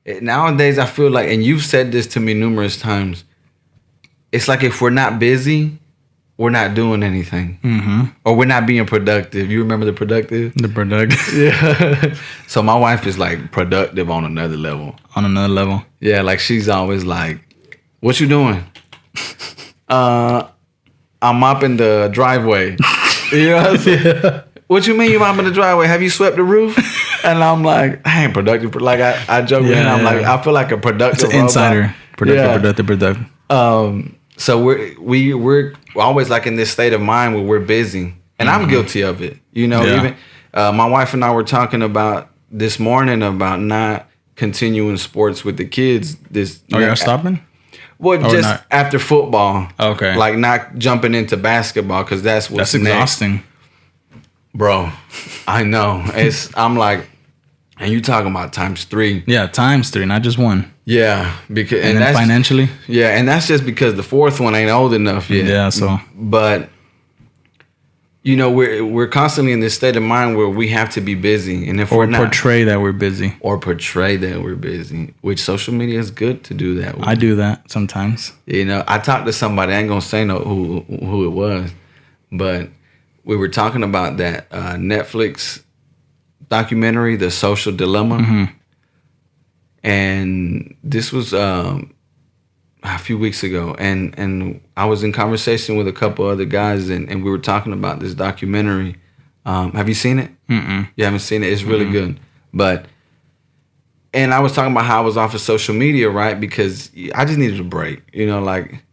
nowadays I feel like, and you've said this to me numerous times, it's like if we're not busy, we're not doing anything. Or we're not being productive. You remember the productive? The productive. Yeah. So my wife is like productive on another level. On another level. Yeah, like she's always like, what you doing? I'm mopping the driveway. You know what I'm saying? What you mean you mopping the driveway? Have you swept the roof? And I'm like, I ain't productive. Like I joke with him. I'm like, I feel like a productive it's an insider. Productive. So we're always like in this state of mind where we're busy. And I'm guilty of it. You know, even my wife and I were talking about this morning about not continuing sports with the kids. You're stopping? Well, just not? After football. Okay. Like not jumping into basketball because that's exhausting. Next. Bro, I know. I'm like, and you talking about times 3. Yeah, times 3, not just 1. Yeah, because and then financially. Yeah, and that's just because the 4th one ain't old enough yet. Yeah, so. But you know, we're constantly in this state of mind where we have to be busy, and if we're not, portray that we're busy, which social media is good to do that with. I do that sometimes. You know, I talked to somebody. I ain't gonna say who it was, but we were talking about that Netflix documentary, The Social Dilemma. And this was a few weeks ago, and I was in conversation with a couple other guys, and we were talking about this documentary. Have you seen it? You haven't seen it? It's really good. And I was talking about how I was off of social media, right? Because I just needed a break, you know, like,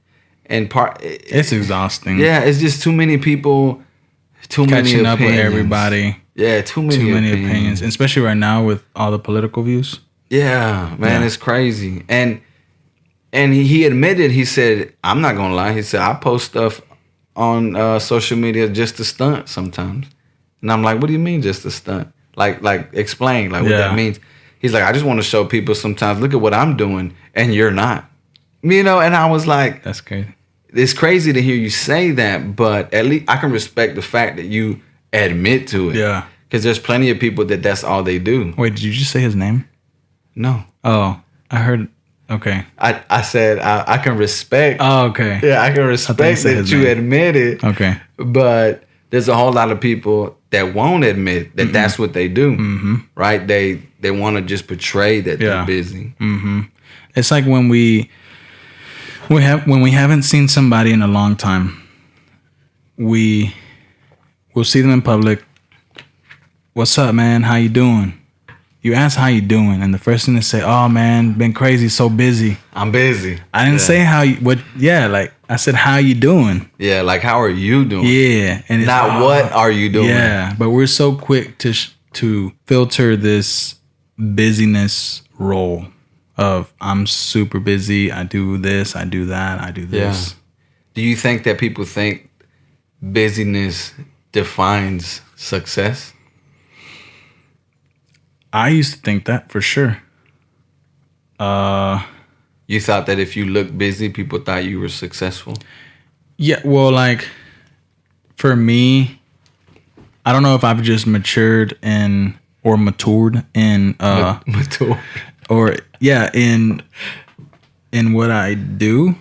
and it's exhausting. Yeah, it's just too many people, catching up with everybody. Yeah, too many opinions, especially right now with all the political views. Yeah, man, it's crazy. And he admitted, he said, I'm not gonna lie. He said, I post stuff on social media just to stunt sometimes. And I'm like, what do you mean just to stunt? Like explain like what that means. He's like, I just want to show people sometimes, look at what I'm doing and you're not. You know, and I was like, that's crazy. It's crazy to hear you say that, but at least I can respect the fact that you admit to it. Yeah. Because there's plenty of people that's all they do. Wait, did you just say his name? No. Oh, I heard. Okay. I said I can respect. Oh, okay. Yeah, I can respect that you admit it. Okay. But there's a whole lot of people that won't admit that that's what they do. Right? They want to just portray that they're busy. It's like when we haven't seen somebody in a long time, we'll see them in public. What's up, man? How you doing? You ask how you doing, and the first thing they say, "Oh man, been crazy, so busy." I'm busy. I didn't say how you. What? Yeah, like I said, how you doing? Yeah, like how are you doing? Yeah, and it's not what are you doing? Yeah, but we're so quick to filter this busyness role of I'm super busy. I do this. I do that. I do this. Yeah. Do you think that people think busyness defines success? I used to think that for sure. You thought that if you looked busy, people thought you were successful? Yeah, well, like, for me, I don't know if I've just matured in what I do.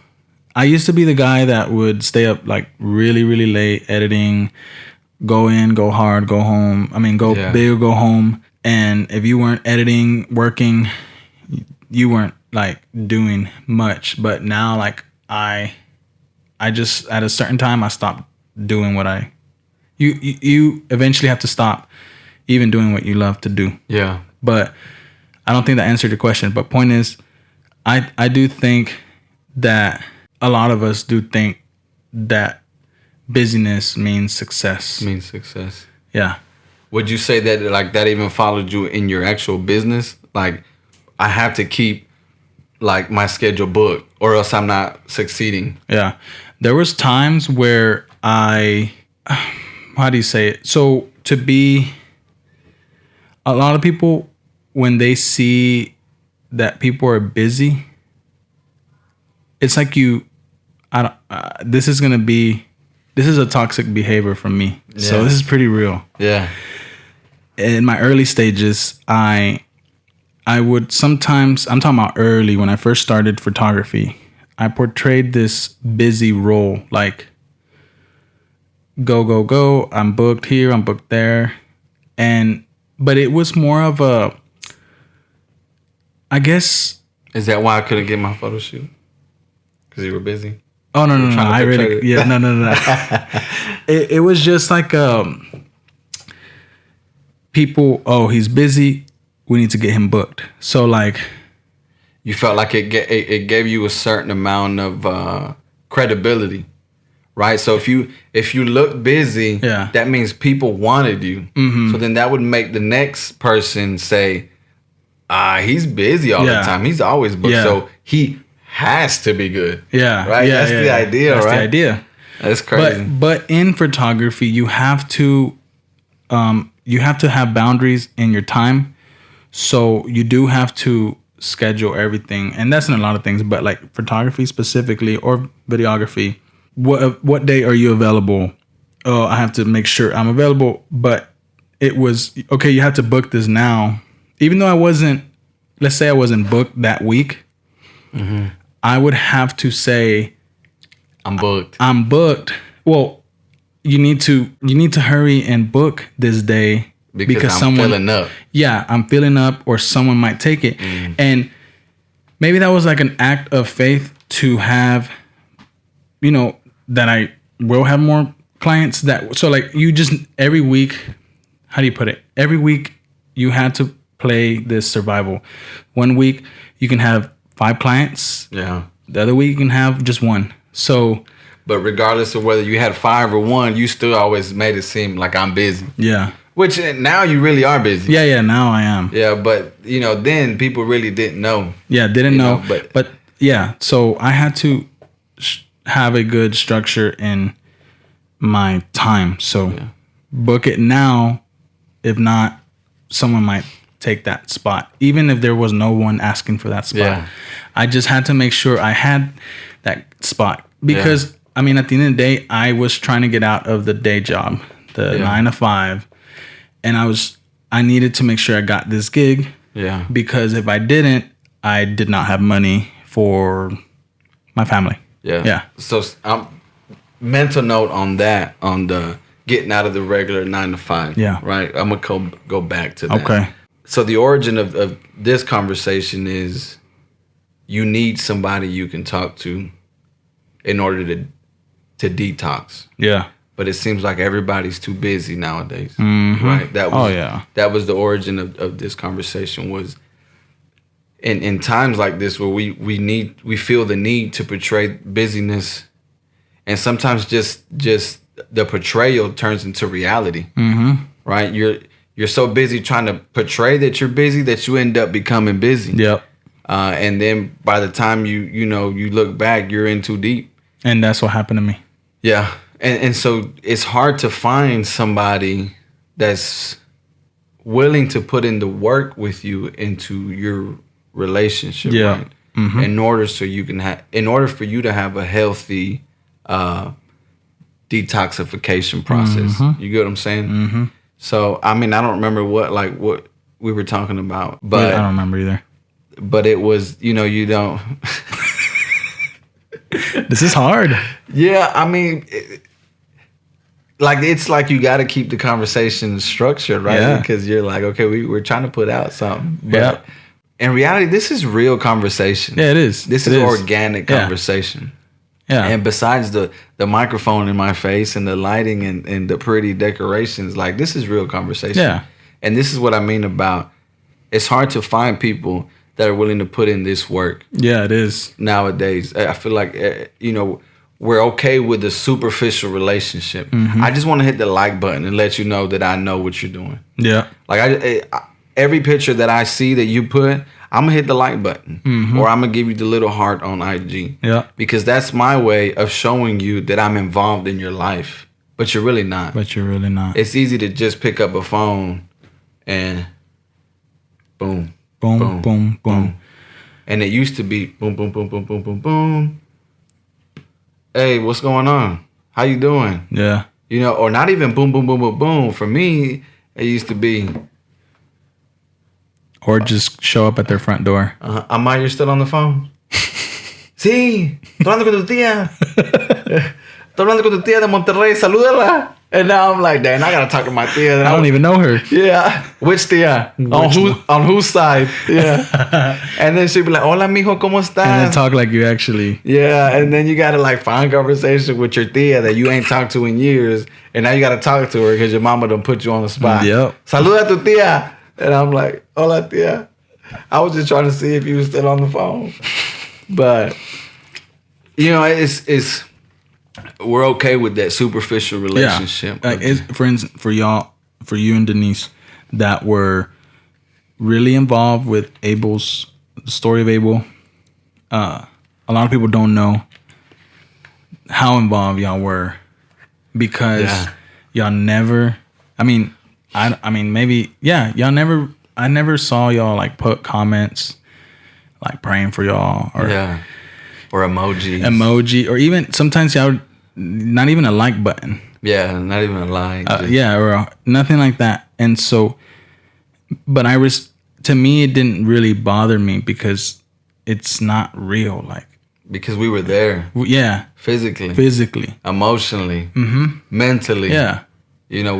I used to be the guy that would stay up like really, really late editing, go in, go hard, go home. I mean, go big or go home. And if you weren't editing, working, you weren't like doing much. But now, like I just at a certain time I stopped doing what you eventually have to stop even doing what you love to do. Yeah. But I don't think that answered your question. But point is, I do think that a lot of us do think that busyness means success. Yeah. Would you say that like that even followed you in your actual business? Like, I have to keep like my schedule booked or else I'm not succeeding. Yeah. There was times where how do you say it? So to be, a lot of people, when they see that people are busy, it's like this is a toxic behavior from me. Yeah. So this is pretty real. Yeah. In my early stages, I I would sometimes, I'm talking about early when I first started photography, I portrayed this busy role, like go, go, go. I'm booked here, I'm booked there. But it was more of a, I guess. Is that why I couldn't get my photo shoot? Because you were busy? Oh, no. I really, yeah, no. It was just like, people, oh, he's busy. We need to get him booked. So like, you felt like it gave you a certain amount of credibility, right? So if you look busy, that means people wanted you. Mm-hmm. So then that would make the next person say, he's busy all the time. He's always booked. Yeah. So he has to be good. Yeah. Right? That's the idea, That's right? the idea. That's crazy. But in photography, you have to have boundaries in your time. So you do have to schedule everything. And that's in a lot of things, but like photography specifically or videography, what day are you available? Oh, I have to make sure I'm available. But it was, okay, you have to book this now. Even though let's say I wasn't booked that week, mm-hmm. I would have to say, I'm booked. Well, you need to hurry and book this day because I'm filling up. Yeah, I'm filling up, or someone might take it. Mm. And maybe that was like an act of faith to have, that I will have more clients so like you just every week, how do you put it? Every week you had to play this survival. 1 week you can have 5 clients. Yeah. The other week you can have just 1. So, but regardless of whether you had 5 or 1, you still always made it seem like I'm busy. Yeah. Which now you really are busy. Yeah, now I am. Yeah, but then people really didn't know. Yeah, didn't know. But yeah, so I had to have a good structure in my time. So book it now. If not, someone might take that spot. Even if there was no one asking for that spot. Yeah. I just had to make sure I had that spot. Because, at the end of the day, I was trying to get out of the day job, the 9 to 5. And I needed to make sure I got this gig. Yeah. Because if I didn't, I did not have money for my family. Yeah. Yeah. So mental note on that, on the getting out of the regular 9 to 5. Yeah. Right. I'm gonna go back to that. Okay. So the origin of this conversation is you need somebody you can talk to in order to detox. Yeah. But it seems like everybody's too busy nowadays, mm-hmm. right? That was the origin of this conversation, was in times like this where we feel the need to portray busyness, and sometimes just the portrayal turns into reality, mm-hmm. right? You're so busy trying to portray that you're busy that you end up becoming busy. Yep. And then by the time you look back, you're in too deep. And that's what happened to me. Yeah. And so it's hard to find somebody that's willing to put in the work with you into your relationship, right? Mm-hmm. In order for you to have a healthy detoxification process. Mm-hmm. You get what I'm saying? Mm-hmm. So I don't remember what we were talking about, but I don't remember either. But it was, you don't. This is hard. Yeah, it's like you got to keep the conversation structured, right? Yeah. Because you're like, okay, we're trying to put out something. But in reality, this is real conversation. Yeah, it is. This is organic conversation. Yeah. And besides the microphone in my face and the lighting and the pretty decorations, like, this is real conversation. Yeah. And this is what I mean about, it's hard to find people that are willing to put in this work. Yeah, it is. Nowadays, I feel like, we're okay with the superficial relationship. Mm-hmm. I just want to hit the like button and let you know that I know what you're doing. Yeah. Like every picture that I see that you put, I'm going to hit the like button, mm-hmm. or I'm going to give you the little heart on IG. Yeah. Because that's my way of showing you that I'm involved in your life. But you're really not. It's easy to just pick up a phone and boom. Boom, boom, boom, boom. And it used to be boom, boom, boom, boom, boom, boom, boom. Hey, what's going on? How you doing? Yeah. Or not even boom, boom, boom, boom, boom. For me, it used to be, Or just show up at their front door. Ama, you're still on the phone? Sí, estoy hablando con tu tía. Estoy hablando con tu tía de Monterrey, salúdala. And now I'm like, damn, I gotta talk to my tia. I don't even know her. Yeah. Which tia? On whose side? Yeah. And then she'd be like, hola, mijo, ¿cómo estás? And then talk like you actually. Yeah. And then you gotta like find conversation with your tia that you ain't talked to in years. And now you gotta talk to her because your mama done put you on the spot. Yep. Saluda a tu tia. And I'm like, hola, tia. I was just trying to see if you were still on the phone. But, you know, it's we're okay with that superficial relationship. Yeah. Like friends for y'all, for you and Denise, that were really involved with the story of Abel. A lot of people don't know how involved y'all were because y'all never. I mean, maybe y'all never. I never saw y'all like put comments like praying for y'all or emoji, or even sometimes y'all not even a like button. Yeah, not even a like. Or nothing like that. And so, but to me, it didn't really bother me because it's not real. Like because we were there. Yeah, physically, emotionally, mentally. Yeah, you know,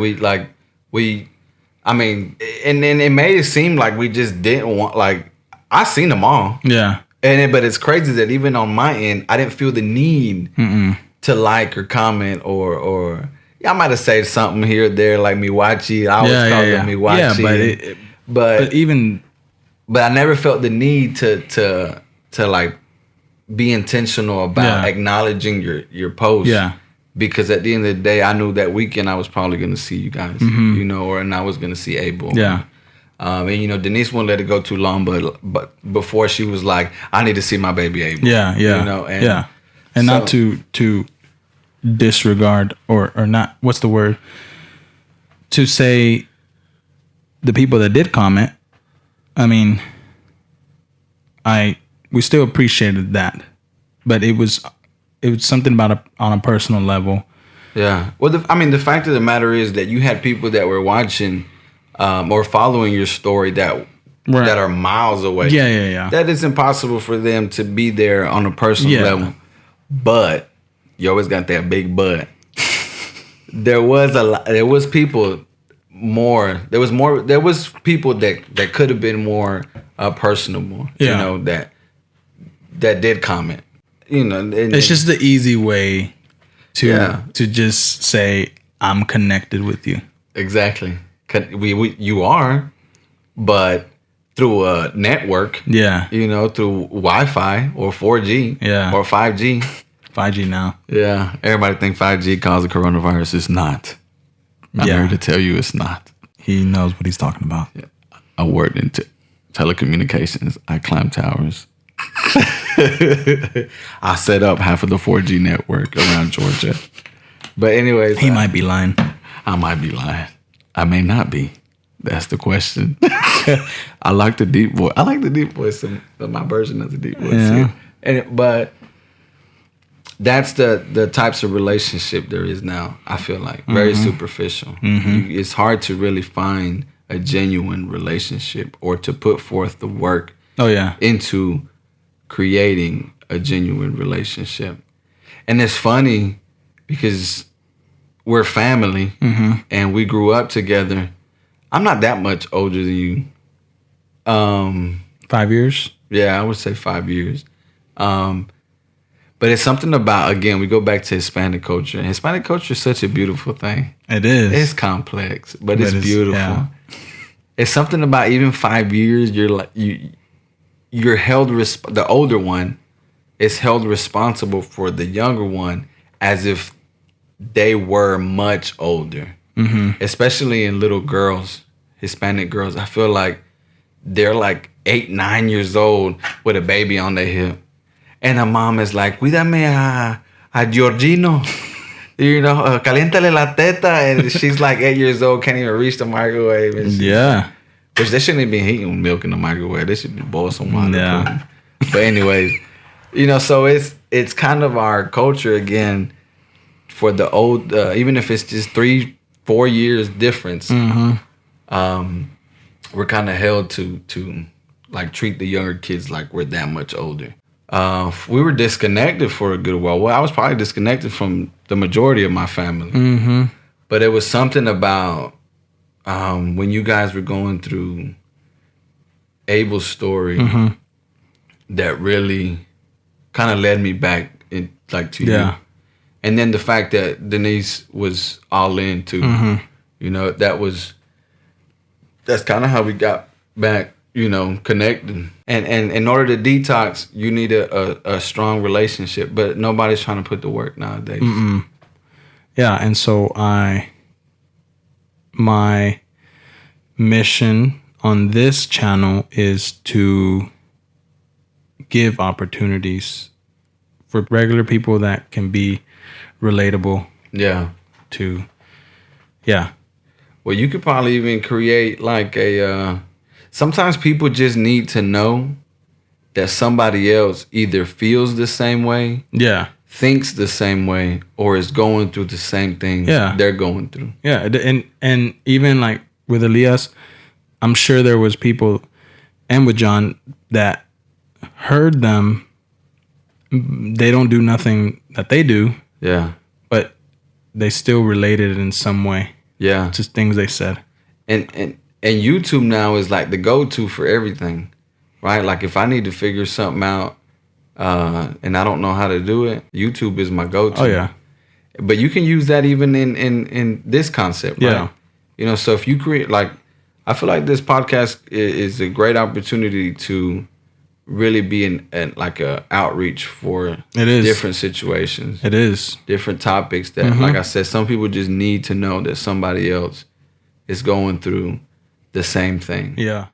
I mean, and then it made it seem like we just didn't want. Like I seen them all. Yeah. But it's crazy that even on my end, I didn't feel the need to like or comment or I might have said something here or there like Miwachi. I always call them Miwachi. Yeah, but I never felt the need to like be intentional about acknowledging your post. Yeah. Because at the end of the day, I knew that weekend I was probably going to see you guys, you know, and I was going to see Abel. Yeah. And you know, Denise wouldn't let it go too long, but before she was like, I need to see my baby Abel. Yeah. You know, and so, not to disregard or not. What's the word? To say the people that did comment. I mean, we still appreciated that, but it was something about on a personal level. Yeah. Well, the fact of the matter is that you had people that were watching or following your story that are miles away. Yeah. That it's impossible for them to be there on a personal level. But you always got that big but. There was people that could have been more personable. Yeah. You know, that did comment. You know, it's just the easy way to just say I'm connected with you. Exactly. You are, but through a network. Yeah. You know, through Wi-Fi or 4G. Yeah. Or 5G. 5G now. Yeah. Everybody think 5G causes coronavirus. It's not. I'm here to tell you it's not. He knows what he's talking about. Yeah. I worked in telecommunications. I climbed towers. I set up half of the 4G network around Georgia. But anyways. He might be lying. I might be lying. I may not be. That's the question. I like the deep voice. I like the deep voice. My version of the deep voice. Yeah. But that's the types of relationship there is now. I feel like very superficial. It's hard to really find a genuine relationship or to put forth the work. Into creating a genuine relationship. And it's funny because we're family and we grew up together. I'm not that much older than you. 5 years? Yeah, I would say 5 years. But it's something about, again, we go back to Hispanic culture. And Hispanic culture is such a beautiful thing. It is. It's complex, but it's beautiful. Yeah. It's something about even 5 years, you're held, the older one is held responsible for the younger one as if they were much older. Especially in little girls, Hispanic girls. I feel like they're like 8, 9 years old with a baby on their hip. And a mom is like, cuídame a Georgino. You know, caliéntale la teta. And she's like 8 years old, can't even reach the microwave. And which they shouldn't be heating milk in the microwave. They should be boil some water. Yeah. But anyways, you know, so it's kind of our culture again for the old, even if it's just 3-4 years difference. we're kind of held to like treat the younger kids like we're that much older. We were disconnected for a good while. Well, I was probably disconnected from the majority of my family. Mm-hmm. But it was something about when you guys were going through Abel's story that really kind of led me back to you. And then the fact that Denise was all in too. You know, that's kind of how we got back, you know, connected. And in order to detox, you need a strong relationship, but nobody's trying to put the work nowadays. Yeah, and so my mission on this channel is to give opportunities for regular people that can be relatable. Yeah. Well, you could probably even create like sometimes people just need to know that somebody else either feels the same way, thinks the same way, or is going through the same thing they're going through. Yeah, and even like with Elias, I'm sure there was people, and with John, that heard them. They don't do nothing that they do. Yeah. But they still related in some way. Yeah. To things they said. And YouTube now is like the go-to for everything, right? Like if I need to figure something out and I don't know how to do it, YouTube is my go-to. Oh, yeah. But you can use that even in this concept, right? Yeah. You know, so if you create, like, I feel like this podcast is a great opportunity to really be in like a outreach for different situations. It is. Different topics that, like I said, some people just need to know that somebody else is going through the same thing. Yeah.